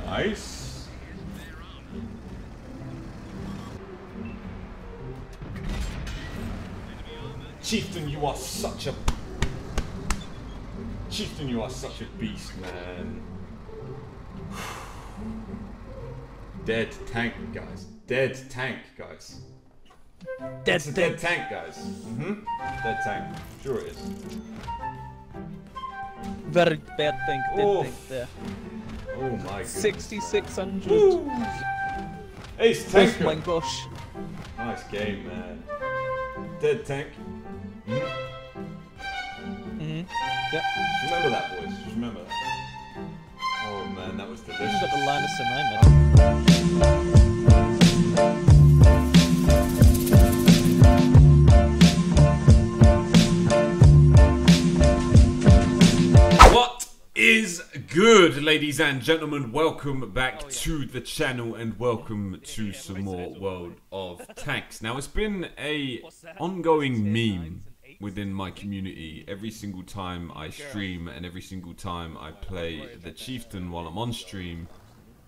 Nice. Chieftain, you are such a... Chieftain, you are such a beast, man. Dead tank, guys. Dead tank, guys. It's a dead tank, guys. Dead tank. Sure it is. Very bad tank, dead tank there. Oh my goodness. 6,600. Ace tank. Oh my gosh. Nice game, man. Dead tank. Yep. Just remember that, boys. Just remember that. Oh man, that was delicious. You got the line of Sinai. What is good, ladies and gentlemen? Welcome back to the channel and welcome to some more World of Tanks. Now, it's been a ongoing meme within my community every single time I stream and every single time I play the Chieftain while I'm on stream,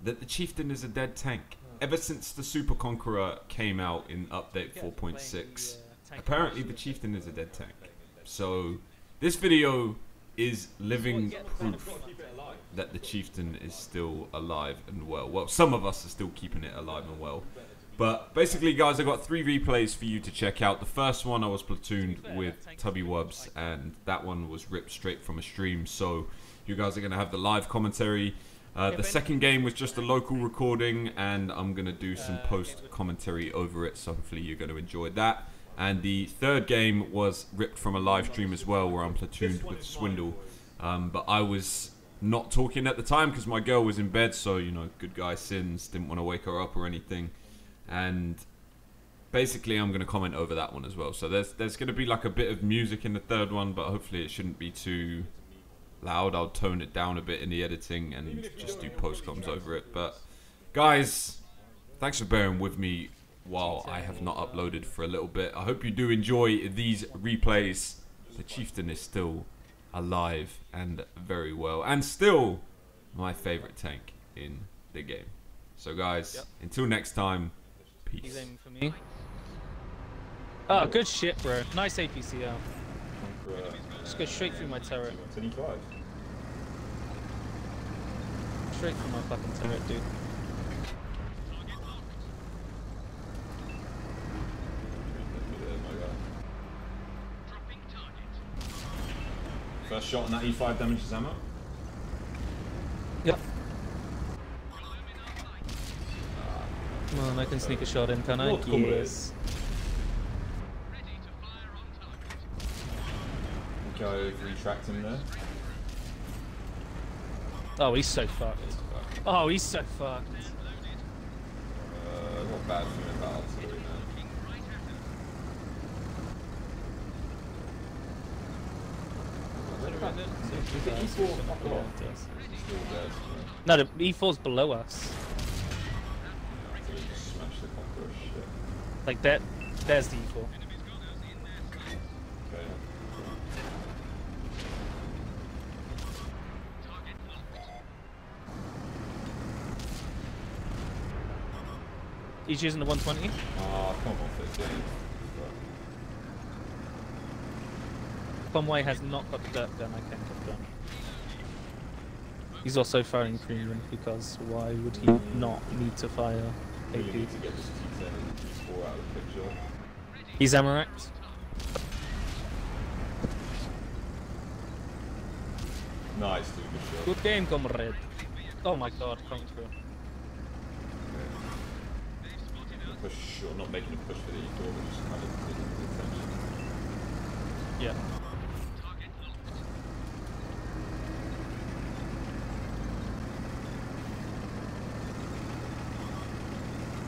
that the Chieftain is a dead tank. Ever since the Super Conqueror came out in update 4.6, apparently the Chieftain is a dead tank. So this video is living proof that the Chieftain is still alive and well. Well, some of us are still keeping it alive and well. But basically, guys, I got 3 replays for you to check out. The first one I was platooned with Tubby Wubs, and that one was ripped straight from a stream. So you guys are going to have the live commentary. The second game was just a local recording, and I'm going to do some post commentary over it. So hopefully you're going to enjoy that. And the third game was ripped from a live stream as well, where I'm platooned with Swindle. But I was not talking at the time because my girl was in bed. So, you know, good guy SiNz didn't want to wake her up or anything. And basically I'm going to comment over that one as well. So there's going to be like a bit of music in the third one, but hopefully it shouldn't be too loud. I'll tone it down a bit in the editing and just do post-coms over it. But guys, thanks for bearing with me while I have not uploaded for a little bit. I hope you do enjoy these replays. The Chieftain is still alive and very well, and still my favorite tank in the game. So guys, until next time, peace. He's aiming for me. Oh, good shit, bro. Nice APCL. Just go straight through my turret. Straight through my fucking turret, dude. First shot on that E5 damages ammo. Yep. Come on, I can sneak a shot in, can I? Yes. Go retract him there. Oh, he's so fucked. Oh, he's so fucked. Not bad for him about artillery, man. No, the E4's below us. Like that, there's the E4. He's using the 120. Oh, come on, 15. Conway has not got the dirt gun, I can confirm. He's also firing premium because why would he not need to fire AP? Really need to get this T10 and T4 out of the picture. He's Amarax. Nice, dude, good shot. Good game, comrade. Oh my god, coming through. Push, or not making a push for the E4, but just kind of taking the attention. Yeah.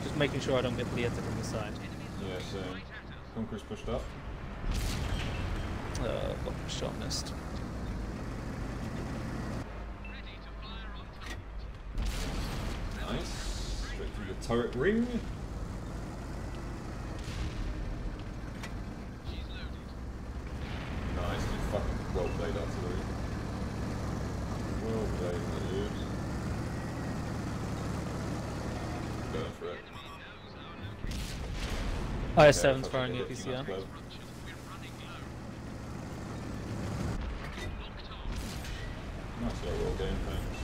Just making sure I don't get Lieta from the side. Yeah, so Conqueror's pushed up. Got shot missed. Nice. Straight through the turret ring. Nice, dude. Fucking well played artillery. Well played, dude. i's firing the APCR. Nice little roll game, thanks.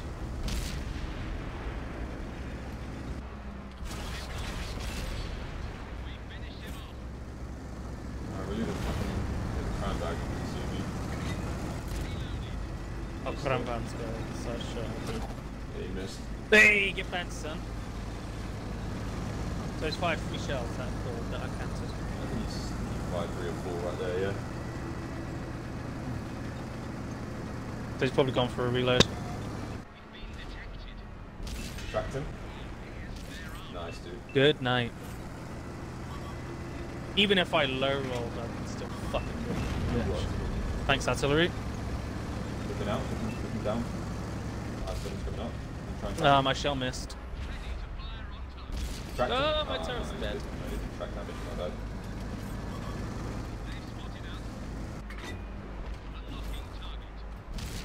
I really didn't fucking hit the crown bag if you see me. Oh, Kramban's going, such Yeah, you missed. Hey, get back, son. So it's 5 free shells that I counted. I think it's 5, 3 or 4 right there, yeah. So he's probably gone for a reload. Tracked him. Nice, dude. Good night. Even if I low rolled, I can still fucking do it. Thanks, artillery. Looking out, looking down. Someone's coming up. I'm trying to My shell missed. track him. Oh, my turret's no, dead. I didn't track that bitch, my bad.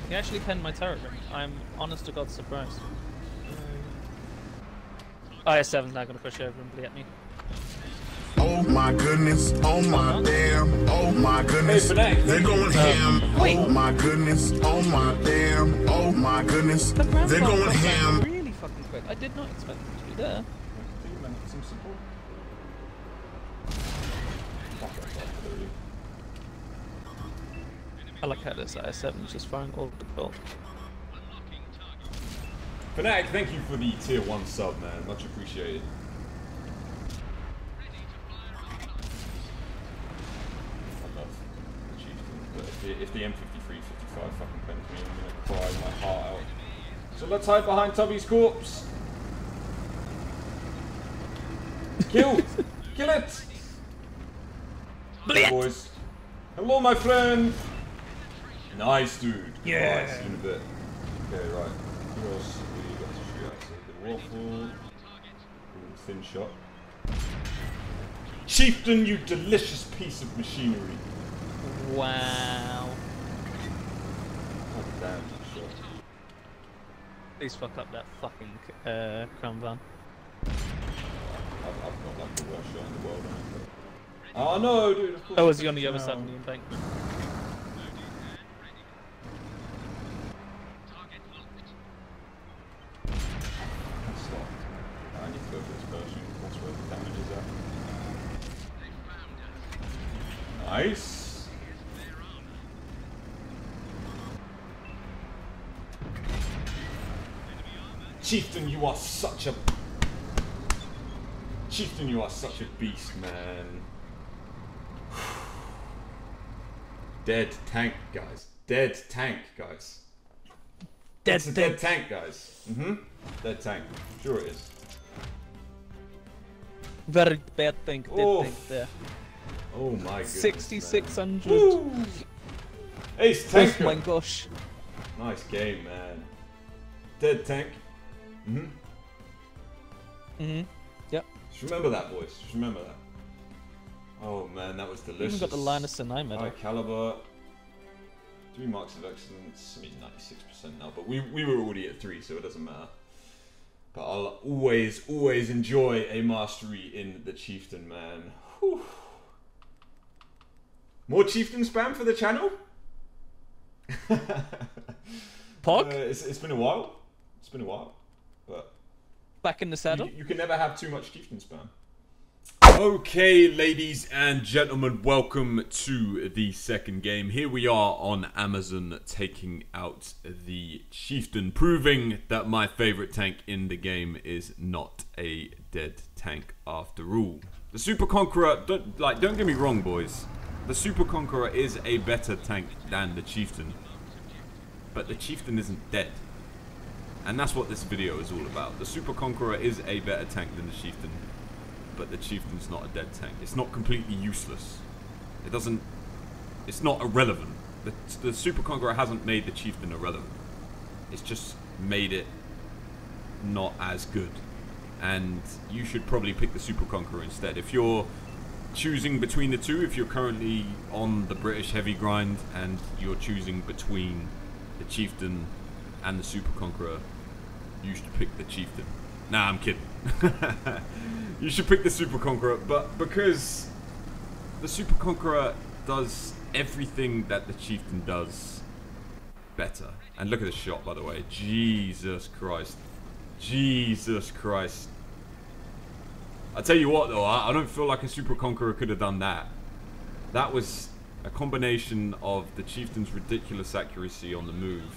He actually penned my turret ring. I'm honest to God surprised. i's now going to push over and bleed at me. Oh my goodness, oh my damn, oh my goodness, Hey, they're going ham. Wait. Oh my goodness, oh my damn, oh my goodness, The ground they're ball going got back ham. really fucking quick. I did not expect him to be there. Dude, man, some support. Fuck off, artillery. I like how this i's just firing all the gold. Fnatic, thank you for the tier 1 sub, man. Much appreciated. I love the Chieftain, but if the M53, 55 fucking pens me, I'm gonna cry my heart out. So let's hide behind Tubby's corpse. Kill! Kill it! Hey, boys. Hello, my friend! Nice, dude. Yeah. Right, see you in a bit. Okay, right. Who else have we got to shoot at? So the waffle. Ooh, thin shot. Chieftain, you delicious piece of machinery. Wow. Oh, damn, that shot. Please fuck up that fucking crown van. I've got like the worst shot in the world on it. But... Oh no, dude, of course. Oh, was he on the other side of the embankment? Stop. I need to go for this version. That's where the damage is at. Nice. Chieftain, you are such a... Chieftain, you are such a beast, man. Dead tank, guys. Dead tank, guys. It's a dead tank, guys. Dead tank. Sure it is. Very bad thing, Oof. think there. Oh my goodness. 6,600. Woo. Ace Oh tanker. my gosh. Nice game, man. Dead tank. Yep. Just remember that, boys. Just remember that. Oh man, that was delicious. Even got the Linus and I medal. High caliber. 3 marks of excellence. I mean, 96% now, but we were already at 3, so it doesn't matter. But I'll always enjoy a mastery in the Chieftain, man. Whew. More Chieftain spam for the channel? Pog? It's been a while. It's been a while, but Back in the saddle? you can never have too much Chieftain spam. Okay, ladies and gentlemen, welcome to the second game. Here we are on Amazon taking out the Chieftain, proving that my favorite tank in the game is not a dead tank after all. The Super Conqueror, don't get me wrong, boys. The Super Conqueror is a better tank than the Chieftain, but the Chieftain isn't dead. And that's what this video is all about. The Super Conqueror is a better tank than the Chieftain, but the Chieftain's not a dead tank. It's not completely useless. It's not irrelevant. The Super Conqueror hasn't made the Chieftain irrelevant. It's just made it not as good. And you should probably pick the Super Conqueror instead. If you're choosing between the two, if you're currently on the British heavy grind and you're choosing between the Chieftain and the Super Conqueror, you should pick the Chieftain. Nah, I'm kidding. You should pick the Super Conqueror, but because the Super Conqueror does everything that the Chieftain does better. And look at the shot, by the way. Jesus Christ. Jesus Christ. I tell you what, though, I don't feel like a Super Conqueror could have done that. That was a combination of the Chieftain's ridiculous accuracy on the move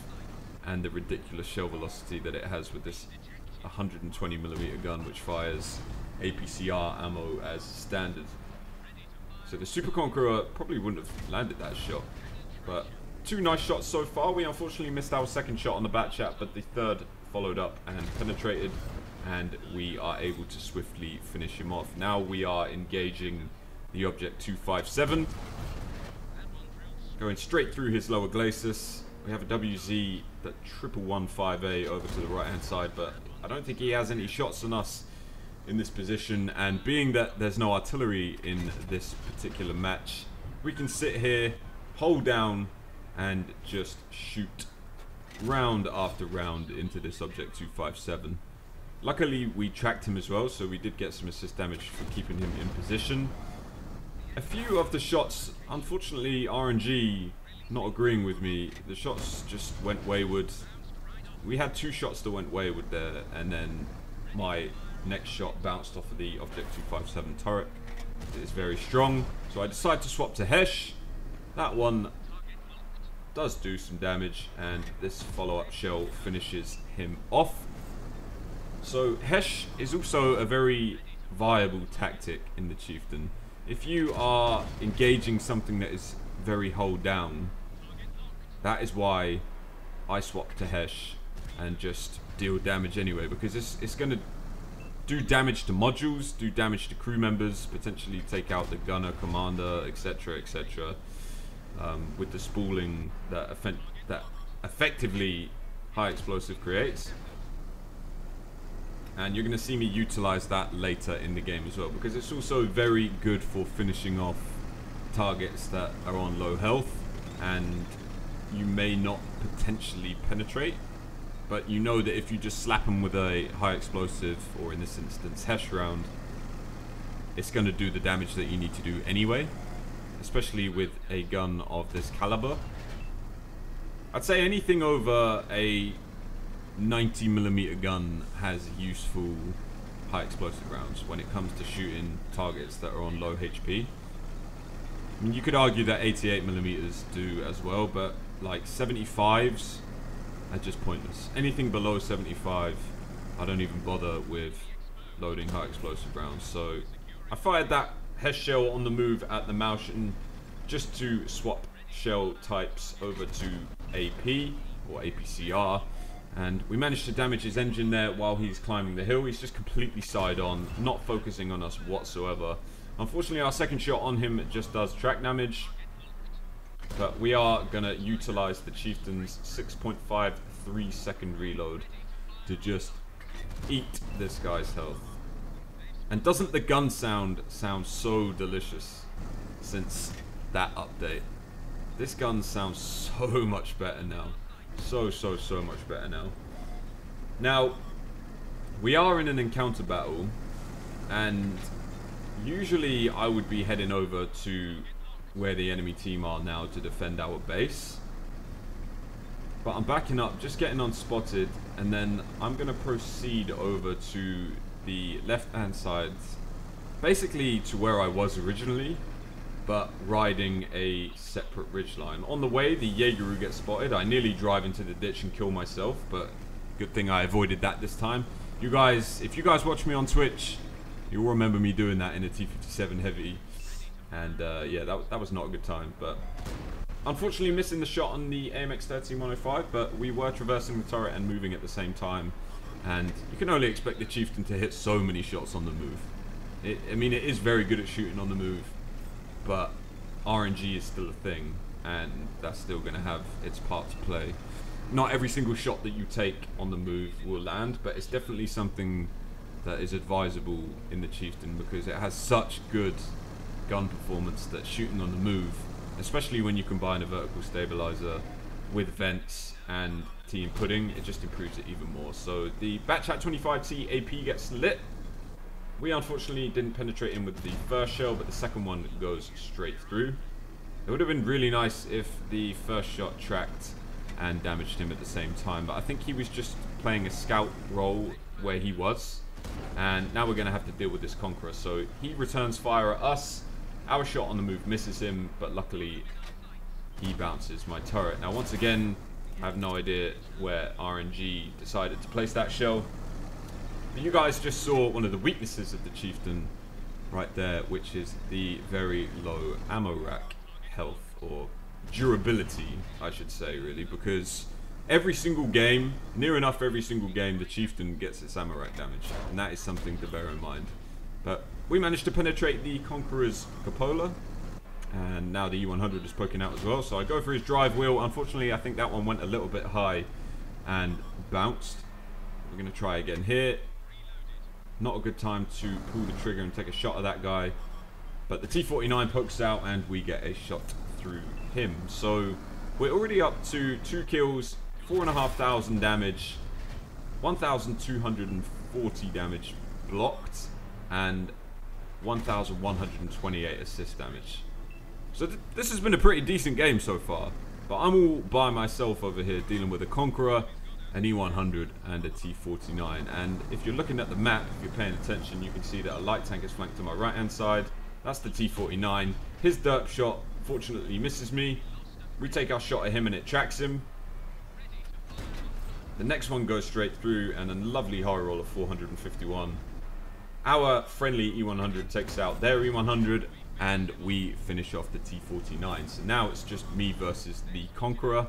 and the ridiculous shell velocity that it has with this 120mm gun, which fires APCR ammo as standard. So the Super Conqueror probably wouldn't have landed that shot. But 2 nice shots so far. We unfortunately missed our second shot on the bat chat, but the third followed up and penetrated, and we are able to swiftly finish him off. Now we are engaging the object 257, going straight through his lower glacis. We have a WZ that 1115A over to the right hand side, but I don't think he has any shots on us in this position, and being that there's no artillery in this particular match, we can sit here, hold down, and just shoot round after round into this object 257. Luckily we tracked him as well, so we did get some assist damage for keeping him in position. A few of the shots, unfortunately RNG not agreeing with me, the shots just went wayward. We had 2 shots that went wayward there, and then my next shot bounced off of the object 257 turret. It is very strong, so I decided to swap to Hesh. That one does do some damage, and this follow-up shell finishes him off. So Hesh is also a very viable tactic in the Chieftain. If you are engaging something that is very hold down, that is why I swap to Hesh and just deal damage anyway, because it's going to do damage to modules, do damage to crew members, potentially take out the gunner, commander, etc, etc, with the spooling that effectively high explosive creates. And you're going to see me utilize that later in the game as well, because it's also very good for finishing off targets that are on low health and you may not potentially penetrate, but you know that if you just slap them with a high explosive, or in this instance Hesh round, it's going to do the damage that you need to do anyway, especially with a gun of this caliber. I'd say anything over a 90mm gun has useful high explosive rounds when it comes to shooting targets that are on low HP. I mean, you could argue that 88mm do as well, but like 75s are just pointless. Anything below 75, I don't even bother with loading high explosive rounds. So I fired that Hesh shell on the move at the Maushin just to swap shell types over to AP or APCR, and we managed to damage his engine there while he's climbing the hill. He's just completely side on, not focusing on us whatsoever. Unfortunately, our second shot on him just does track damage, but we are going to utilize the Chieftain's 6.53 second reload to just eat this guy's health. And doesn't the gun sound so delicious since that update? This gun sounds so much better now. So much better now. Now, we are in an encounter battle, and usually I would be heading over to where the enemy team are now to defend our base. But I'm backing up, just getting unspotted, and then I'm going to proceed over to the left-hand side, basically to where I was originally, but riding a separate ridgeline. On the way, the Jaegeru gets spotted. I nearly drive into the ditch and kill myself, but good thing I avoided that this time. You guys, if you guys watch me on Twitch, you'll remember me doing that in a T57 heavy, and yeah, that was not a good time. But unfortunately missing the shot on the AMX 13105, but we were traversing the turret and moving at the same time, and you can only expect the Chieftain to hit so many shots on the move. I mean, it is very good at shooting on the move, but RNG is still a thing, and that's still going to have its part to play. Not every single shot that you take on the move will land, but it's definitely something that is advisable in the Chieftain, because it has such good gun performance that shooting on the move, especially when you combine a vertical stabilizer with vents and team pudding, it just improves it even more. So the Batchat 25T AP gets lit, We unfortunately didn't penetrate him with the first shell, but the second one goes straight through. It would have been really nice if the first shot tracked and damaged him at the same time, but I think he was just playing a scout role where he was, and now we're going to have to deal with this Conqueror. So he returns fire at us. Our shot on the move misses him, but luckily he bounces my turret. Now once again, I have no idea where RNG decided to place that shell. But you guys just saw one of the weaknesses of the Chieftain right there, which is the very low ammo rack health, or durability, I should say, really, because every single game, near enough every single game, the Chieftain gets its ammo rack damage, and that is something to bear in mind. But we managed to penetrate the Conqueror's cupola, and now the E100 is poking out as well, so I go for his drive wheel. Unfortunately, I think that one went a little bit high and bounced. We're going to try again here. Not a good time to pull the trigger and take a shot at that guy, but the T49 pokes out and we get a shot through him. So we're already up to 2 kills, 4,500 damage, 1,240 damage blocked, and 1,128 assist damage. So this has been a pretty decent game so far, but I'm all by myself over here dealing with a Conqueror, an E100 and a T49. And if you're looking at the map, if you're paying attention, you can see that a light tank is flanked to my right hand side. That's the T49. His derp shot fortunately misses me. We take our shot at him and it tracks him. The next one goes straight through, and a lovely high roll of 451. Our friendly E100 takes out their E100, and we finish off the T49. So now it's just me versus the Conqueror.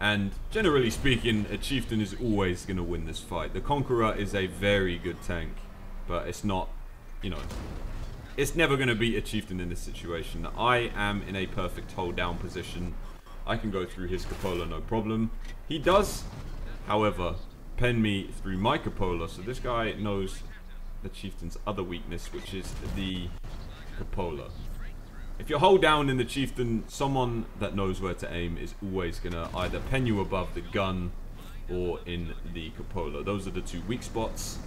And generally speaking, a Chieftain is always going to win this fight. The Conqueror is a very good tank, but it's not, you know, it's never going to beat a Chieftain in this situation. I am in a perfect hold down position. I can go through his cupola no problem. He does, however, pen me through my cupola, so this guy knows the Chieftain's other weakness, which is the cupola. If you're hold down in the Chieftain, someone that knows where to aim is always going to either pen you above the gun or in the cupola. Those are the two weak spots,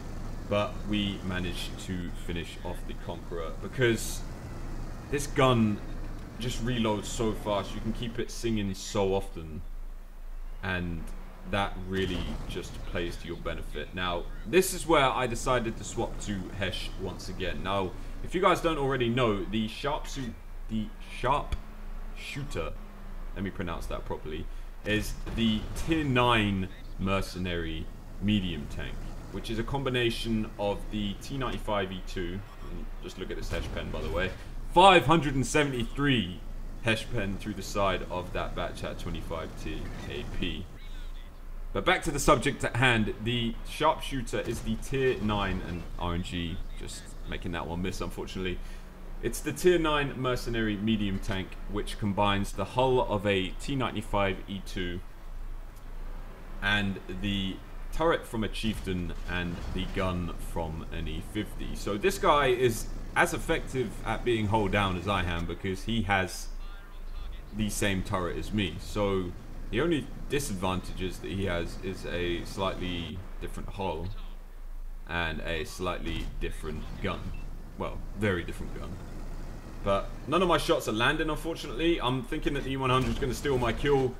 but we managed to finish off the Conqueror because this gun just reloads so fast. You can keep it singing so often, and that really just plays to your benefit. Now, this is where I decided to swap to Hesh once again. Now, if you guys don't already know, the sharpshooter, let me pronounce that properly, is the tier 9 mercenary medium tank, which is a combination of the T95E2, just look at this Hesh pen by the way, 573 Hesh pen through the side of that Batchat 25T AP. But back to the subject at hand, the sharpshooter is the tier 9, and RNG just making that one miss unfortunately. It's the tier 9 mercenary medium tank, which combines the hull of a T95E2 and the turret from a Chieftain and the gun from an E50. So this guy is as effective at being hold down as I am, because he has the same turret as me. So the only disadvantages that he has is a slightly different hull and a slightly different gun. Well, very different gun. But none of my shots are landing, unfortunately. I'm thinking that the E100 is going to steal my kill,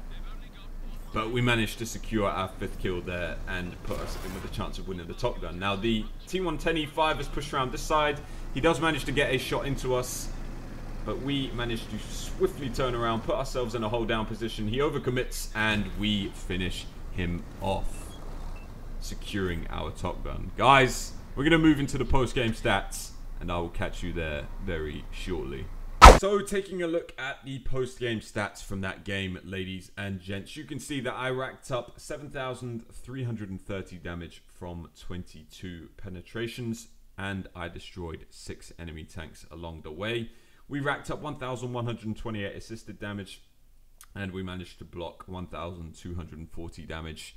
but we managed to secure our 5th kill there and put us in with a chance of winning the Top Gun. Now, the T110E5 has pushed around this side. He does manage to get a shot into us, but we managed to swiftly turn around, put ourselves in a hold down position. He overcommits, and we finish him off, securing our Top Gun. Guys, we're going to move into the post-game stats, and I will catch you there very shortly. So, taking a look at the post-game stats from that game, ladies and gents, you can see that I racked up 7,330 damage from 22 penetrations, and I destroyed 6 enemy tanks along the way. We racked up 1,128 assisted damage, and we managed to block 1,240 damage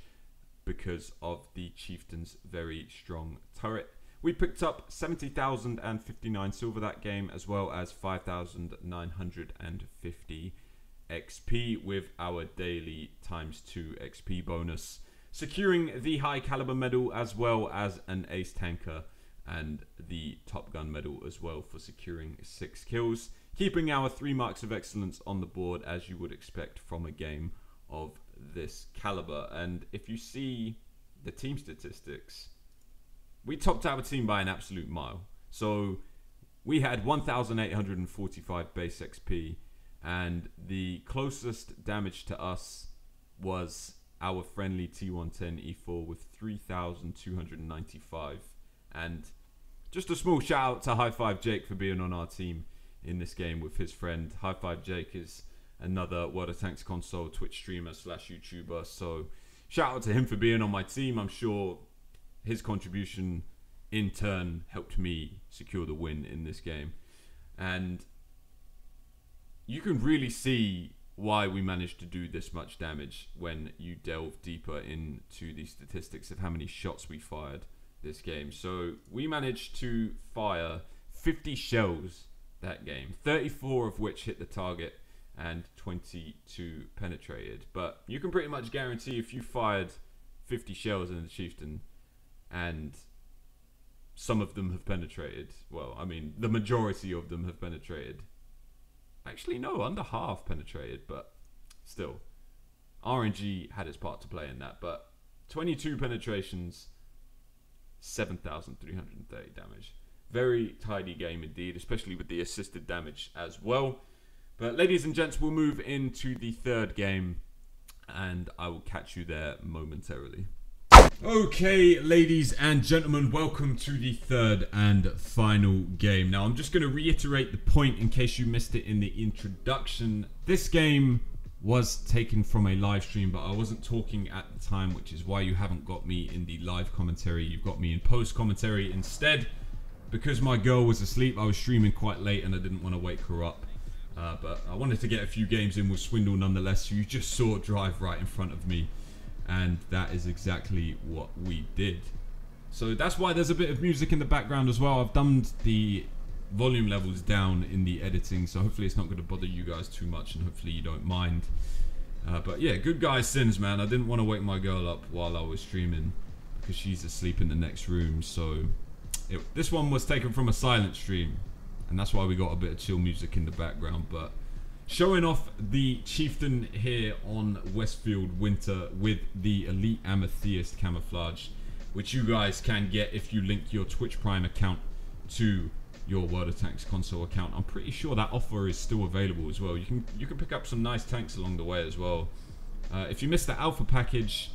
because of the Chieftain's very strong turret. We picked up 70,059 silver that game, as well as 5,950 XP with our daily ×2 XP bonus, securing the high caliber medal as well as an ace tanker and the Top Gun medal as well for securing 6 kills, keeping our 3 marks of excellence on the board, as you would expect from a game of this caliber. And if you see the team statistics, we topped our team by an absolute mile. So we had 1,845 base XP, and the closest damage to us was our friendly T110 E4 with 3,295. And just a small shout out to High Five Jake for being on our team in this game with his friend. High Five Jake is another World of Tanks console Twitch streamer / YouTuber, so shout out to him for being on my team. I'm sure his contribution in turn helped me secure the win in this game, and you can really see why we managed to do this much damage when you delve deeper into the statistics of how many shots we fired this game. So we managed to fire 50 shells that game, 34 of which hit the target and 22 penetrated. But you can pretty much guarantee if you fired 50 shells in the Chieftain and some of them have penetrated, well, I mean, the majority of them have penetrated. Actually, no, under half penetrated, but still, RNG had its part to play in that. But 22 penetrations, 7,330 damage. Very tidy game indeed, especially with the assisted damage as well. But ladies and gents, we'll move into the third game, and I will catch you there momentarily. Okay, ladies and gentlemen, welcome to the third and final game. Now, I'm just going to reiterate the point in case you missed it in the introduction. This game was taken from a live stream, but I wasn't talking at the time, which is why you haven't got me in the live commentary. You've got me in post commentary instead. Because my girl was asleep, I was streaming quite late and I didn't want to wake her up. But I wanted to get a few games in with Swindle nonetheless. You just saw it drive right in front of me. And that is exactly what we did. So that's why there's a bit of music in the background as well. I've dumbed the volume levels down in the editing, so hopefully it's not going to bother you guys too much, and hopefully you don't mind. But yeah, good guy SiNz, man. I didn't want to wake my girl up while I was streaming because she's asleep in the next room. So this one was taken from a silent stream, and that's why we got a bit of chill music in the background. But showing off the Chieftain here on Westfield Winter with the Elite Amethyst camouflage, which you guys can get if you link your Twitch Prime account to your World of Tanks console account. I'm pretty sure that offer is still available as well. You can pick up some nice tanks along the way as well. If you missed the Alpha package,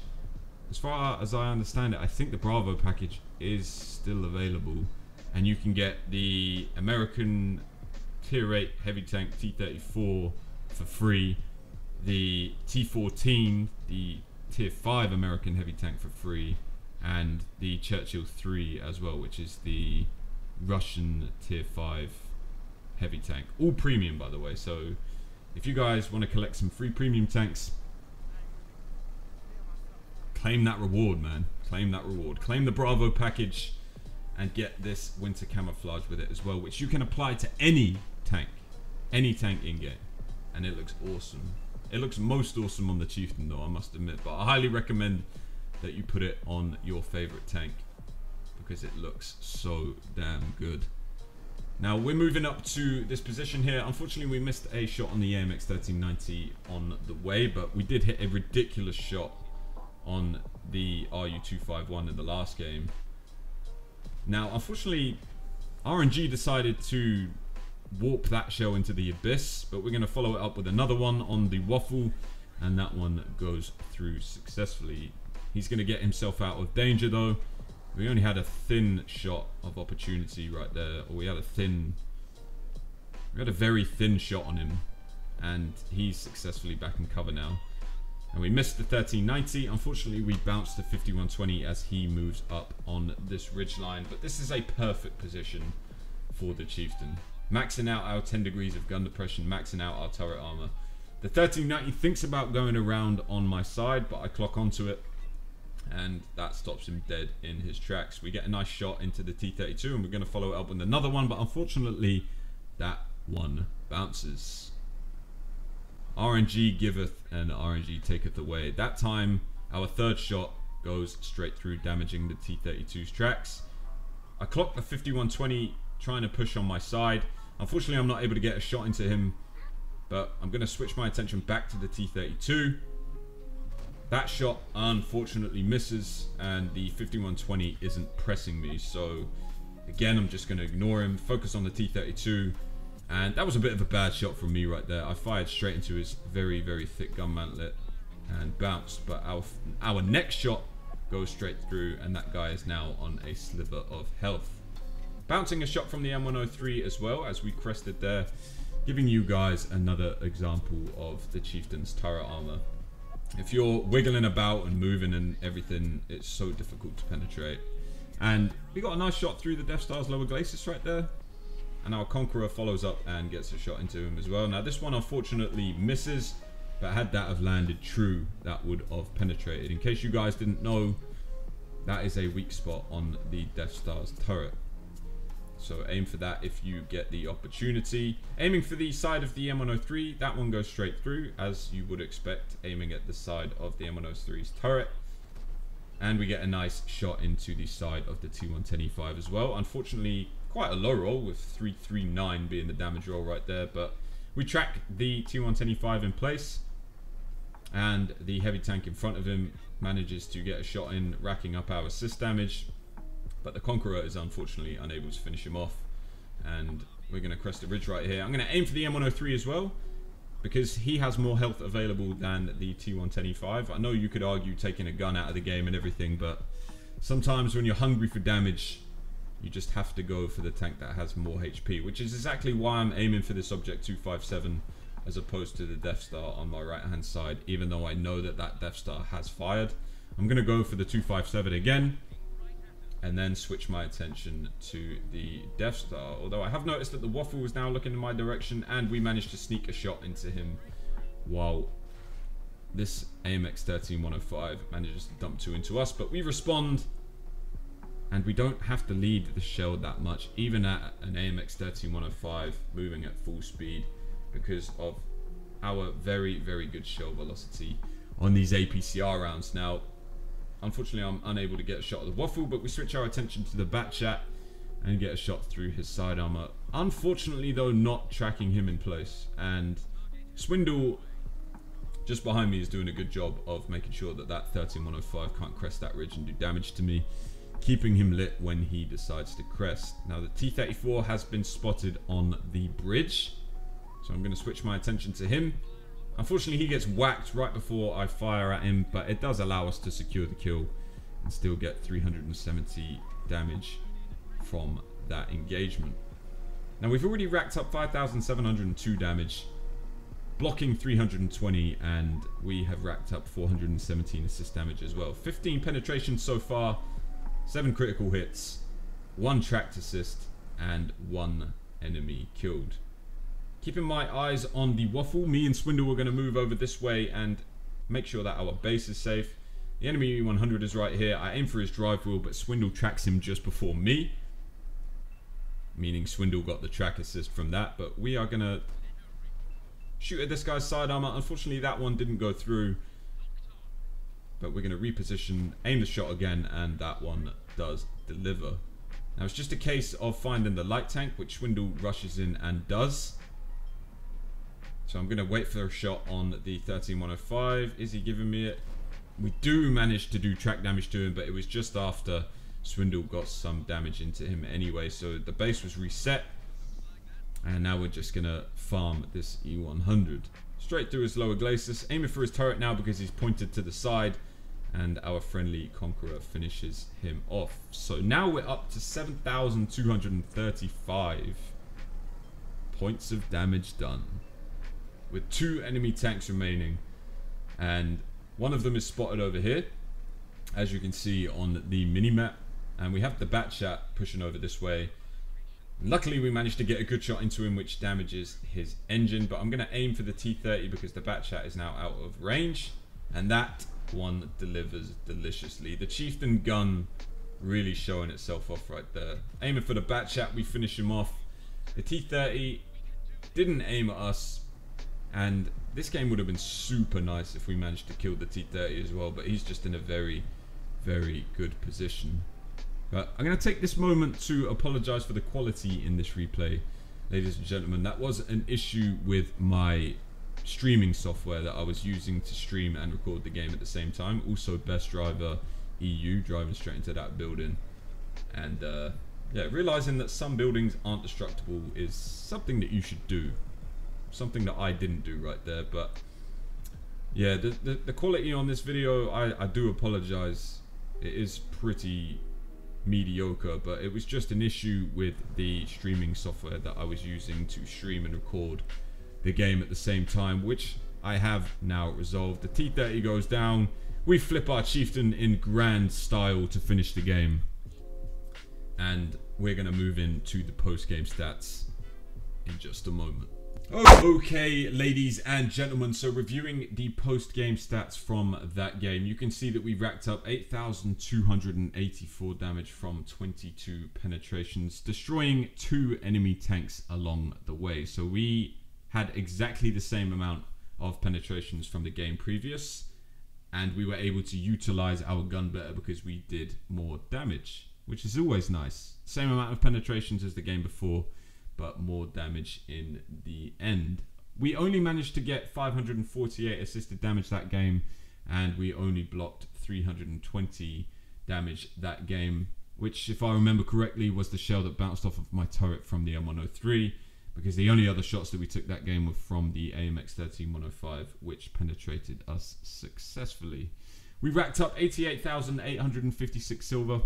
as far as I understand it, I think the Bravo package is still available, and you can get the American Tier 8 heavy tank T-34 for free, the T-14, the Tier 5 American heavy tank for free, and the Churchill 3 as well, which is the Russian Tier 5 heavy tank. All premium, by the way, so if you guys want to collect some free premium tanks, claim that reward, man. Claim that reward. Claim the Bravo package and get this winter camouflage with it as well, which you can apply to any tank in-game, and it looks awesome. It looks most awesome on the Chieftain though, I must admit, but I highly recommend that you put it on your favorite tank because it looks so damn good. Now we're moving up to this position here. Unfortunately, we missed a shot on the AMX 1390 on the way, but we did hit a ridiculous shot on the RU251 in the last game. Now, unfortunately, RNG decided to warp that shell into the abyss, but we're going to follow it up with another one on the waffle, and that one goes through successfully. He's going to get himself out of danger though. We only had a thin shot of opportunity right there, or we had a very thin shot on him, and he's successfully back in cover now. And we missed the 1390. Unfortunately, we bounced to 5120 as he moves up on this ridge line. But this is a perfect position for the Chieftain. Maxing out our 10 degrees of gun depression, maxing out our turret armor. The 1390 thinks about going around on my side, but I clock onto it, and that stops him dead in his tracks. We get a nice shot into the T-32, and we're going to follow it up with another one, but unfortunately, that one bounces. RNG giveth and RNG taketh away. That time, our third shot goes straight through, damaging the T-32's tracks. I clocked the 5120 trying to push on my side. Unfortunately, I'm not able to get a shot into him, but I'm going to switch my attention back to the T-32. That shot unfortunately misses, and the 5120 isn't pressing me. So again, I'm just going to ignore him, focus on the T-32. And that was a bit of a bad shot from me right there. I fired straight into his very, very thick gun mantlet and bounced. But our next shot goes straight through, and that guy is now on a sliver of health. Bouncing a shot from the M103 as well as we crested there, giving you guys another example of the Chieftain's turret armor. If you're wiggling about and moving and everything, it's so difficult to penetrate. And we got a nice shot through the Death Star's lower glacis right there. And our Conqueror follows up and gets a shot into him as well. Now this one unfortunately misses, but had that have landed true, that would have penetrated. In case you guys didn't know, that is a weak spot on the Death Star's turret. So aim for that if you get the opportunity. Aiming for the side of the M103, that one goes straight through, as you would expect, aiming at the side of the M103's turret. And we get a nice shot into the side of the T110E5 as well. Unfortunately, quite a low roll with 339 being the damage roll right there, but we track the T110E5 in place, and the heavy tank in front of him manages to get a shot in, racking up our assist damage. But the Conqueror is unfortunately unable to finish him off, and we're going to crest the ridge right here. I'm going to aim for the M103 as well, because he has more health available than the T110E5. I know you could argue taking a gun out of the game and everything, but sometimes when you're hungry for damage, you just have to go for the tank that has more HP, which is exactly why I'm aiming for this Object 257 as opposed to the Death Star on my right hand side, even though I know that that Death Star has fired. I'm going to go for the 257 again, and then switch my attention to the Death Star. Although I have noticed that the Waffle is now looking in my direction, and we managed to sneak a shot into him while this AMX 13105 manages to dump two into us. But we respond, and we don't have to lead the shell that much, even at an AMX 13105 moving at full speed, because of our very, very good shell velocity on these APCR rounds. Now, unfortunately, I'm unable to get a shot at the Waffle, but we switch our attention to the Batchat and get a shot through his side armor. Unfortunately, though, not tracking him in place. And Swindle, just behind me, is doing a good job of making sure that that 13105 can't crest that ridge and do damage to me, keeping him lit when he decides to crest. Now, the T-34 has been spotted on the bridge, so I'm going to switch my attention to him. Unfortunately, he gets whacked right before I fire at him, but it does allow us to secure the kill and still get 370 damage from that engagement. Now, we've already racked up 5,702 damage, blocking 320, and we have racked up 417 assist damage as well. 15 penetrations so far, 7 critical hits, 1 tracked assist, and 1 enemy killed. Keeping my eyes on the Waffle, me and Swindle are going to move over this way and make sure that our base is safe. The enemy E100 is right here. I aim for his drive wheel, but Swindle tracks him just before me, meaning Swindle got the track assist from that. But we are going to shoot at this guy's side armor. Unfortunately, that one didn't go through, but we're going to reposition, aim the shot again, and that one does deliver. Now, it's just a case of finding the light tank, which Swindle rushes in and does. So I'm going to wait for a shot on the 13105. Is he giving me it? We do manage to do track damage to him, but it was just after Swindle got some damage into him anyway. So the base was reset, and now we're just going to farm this E100. Straight through his lower glacis, aiming for his turret now because he's pointed to the side, and our friendly Conqueror finishes him off. So now we're up to 7,235 points of damage done, with 2 enemy tanks remaining, and one of them is spotted over here, as you can see on the mini-map, and we have the Batchat pushing over this way. Luckily, we managed to get a good shot into him, which damages his engine, but I'm going to aim for the T-30 because the Batchat is now out of range, and that one delivers deliciously. The Chieftain gun really showing itself off right there. Aiming for the Batchat, we finish him off. The T-30 didn't aim at us, and this game would have been super nice if we managed to kill the T-30 as well, but he's just in a very, very good position. But I'm going to take this moment to apologize for the quality in this replay, ladies and gentlemen. That was an issue with my streaming software that I was using to stream and record the game at the same time. Also best driver EU, driving straight into that building. And yeah, realizing that some buildings aren't destructible is something that you should do. Something that I didn't do right there. But yeah, the quality on this video, I do apologize. It is pretty mediocre, but it was just an issue with the streaming software that I was using to stream and record the game at the same time, which I have now resolved. The T30 goes down, we flip our Chieftain in grand style to finish the game, and we're gonna move into the post-game stats in just a moment. Okay, ladies and gentlemen, so reviewing the post-game stats from that game, you can see that we racked up 8,284 damage from 22 penetrations, destroying 2 enemy tanks along the way. So we had exactly the same amount of penetrations from the game previous, and we were able to utilize our gun better because we did more damage, which is always nice. Same amount of penetrations as the game before, but more damage in the end. We only managed to get 548 assisted damage that game, and we only blocked 320 damage that game, which, if I remember correctly, was the shell that bounced off of my turret from the M103, because the only other shots that we took that game were from the AMX-13-105, which penetrated us successfully. We racked up 88,856 silver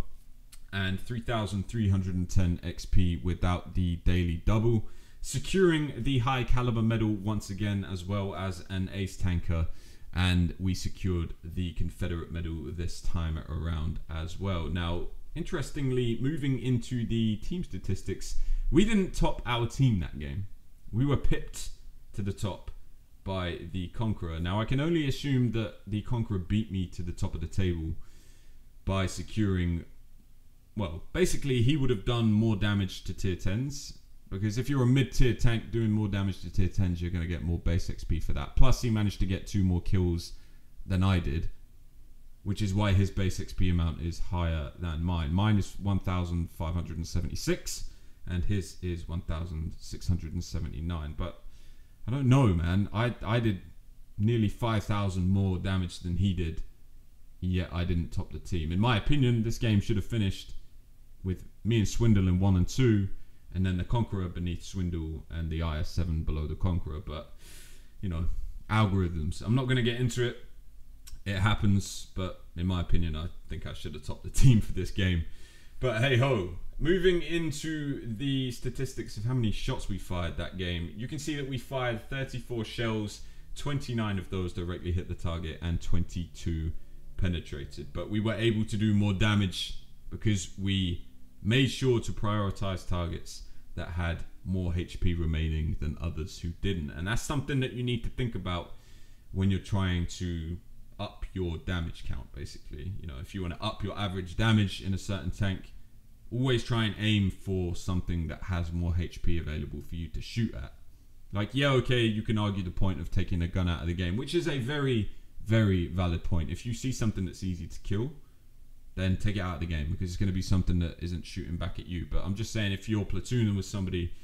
and 3,310 XP without the daily double, securing the high caliber medal once again, as well as an ace tanker, and we secured the Confederate medal this time around as well. Now, interestingly, moving into the team statistics, we didn't top our team that game. We were pipped to the top by the Conqueror. Now, I can only assume that the Conqueror beat me to the top of the table by securing, well, basically he would have done more damage to tier 10s, because if you're a mid-tier tank doing more damage to tier 10s, you're going to get more base XP for that. Plus, he managed to get 2 more kills than I did, which is why his base XP amount is higher than mine. Mine is 1,576, and his is 1,679. But I don't know, man. I did nearly 5,000 more damage than he did, yet I didn't top the team. In my opinion, this game should have finished with me and Swindle in 1 and 2, and then the Conqueror beneath Swindle and the IS-7 below the Conqueror. But, you know, algorithms. I'm not going to get into it. It happens, but in my opinion, I think I should have topped the team for this game. But hey ho, moving into the statistics of how many shots we fired that game, you can see that we fired 34 shells, 29 of those directly hit the target, and 22 penetrated. But we were able to do more damage because we made sure to prioritize targets that had more HP remaining than others who didn't. And that's something that you need to think about when you're trying to up your damage count, basically. You know, if you want to up your average damage in a certain tank, always try and aim for something that has more HP available for you to shoot at. Like, yeah, okay, you can argue the point of taking a gun out of the game, which is a very, very valid point. If you see something that's easy to kill, then take it out of the game, because it's going to be something that isn't shooting back at you. But I'm just saying, if you're platooning with somebody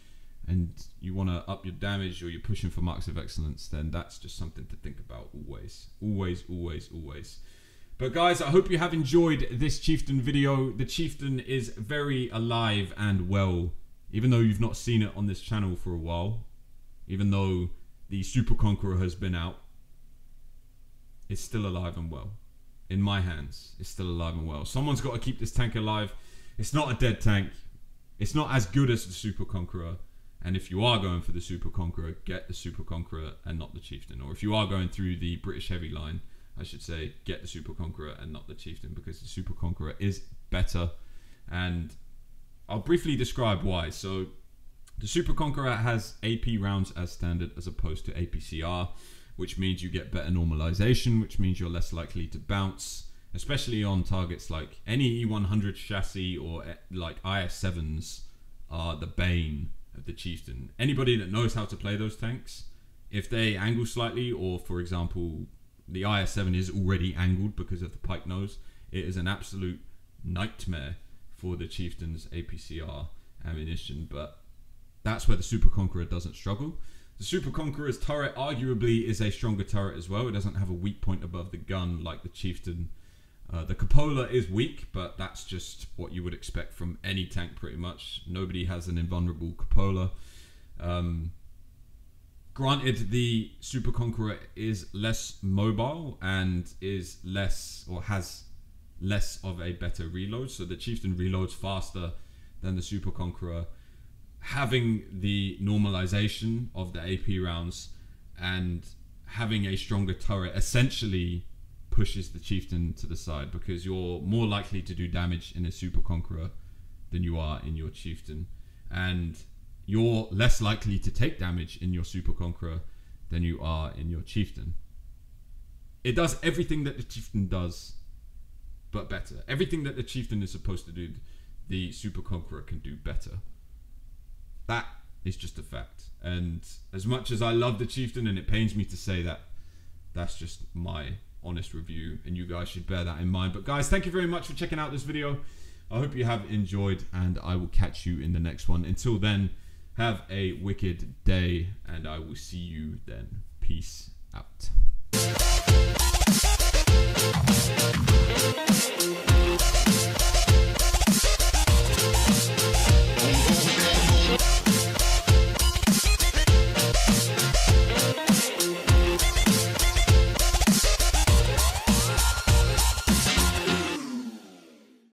and you want to up your damage, or you're pushing for marks of excellence, then that's just something to think about always. Always, always, always. But guys, I hope you have enjoyed this Chieftain video. The Chieftain is very alive and well, even though you've not seen it on this channel for a while. Even though the Super Conqueror has been out, it's still alive and well. In my hands, it's still alive and well. Someone's got to keep this tank alive. It's not a dead tank. It's not as good as the Super Conqueror. And if you are going for the Super Conqueror, get the Super Conqueror and not the Chieftain. Or if you are going through the British heavy line, I should say, get the Super Conqueror and not the Chieftain, because the Super Conqueror is better. And I'll briefly describe why. So the Super Conqueror has AP rounds as standard as opposed to APCR, which means you get better normalization, which means you're less likely to bounce, especially on targets like any E100 chassis or like IS-7s are the bane of the Chieftain. Anybody that knows how to play those tanks, if they angle slightly, or for example, the IS-7 is already angled because of the pike nose, it is an absolute nightmare for the Chieftain's APCR ammunition, but that's where the Super Conqueror doesn't struggle. The Super Conqueror's turret arguably is a stronger turret as well. It doesn't have a weak point above the gun like the Chieftain. The cupola is weak, but that's just what you would expect from any tank pretty much. Nobody has an invulnerable cupola. Granted, the Super Conqueror is less mobile and is less, or has less of a better reload. So the Chieftain reloads faster than the Super Conqueror. Having the normalization of the AP rounds and having a stronger turret essentially pushes the Chieftain to the side, because you're more likely to do damage in a Super Conqueror than you are in your Chieftain, and you're less likely to take damage in your Super Conqueror than you are in your Chieftain. It does everything that the Chieftain does, but better. Everything that the Chieftain is supposed to do, the Super Conqueror can do better. That is just a fact. And as much as I love the Chieftain, and it pains me to say that, that's just my honest review, and you guys should bear that in mind. But guys, thank you very much for checking out this video. I hope you have enjoyed, and I will catch you in the next one. Until then, have a wicked day, and I will see you then. Peace out.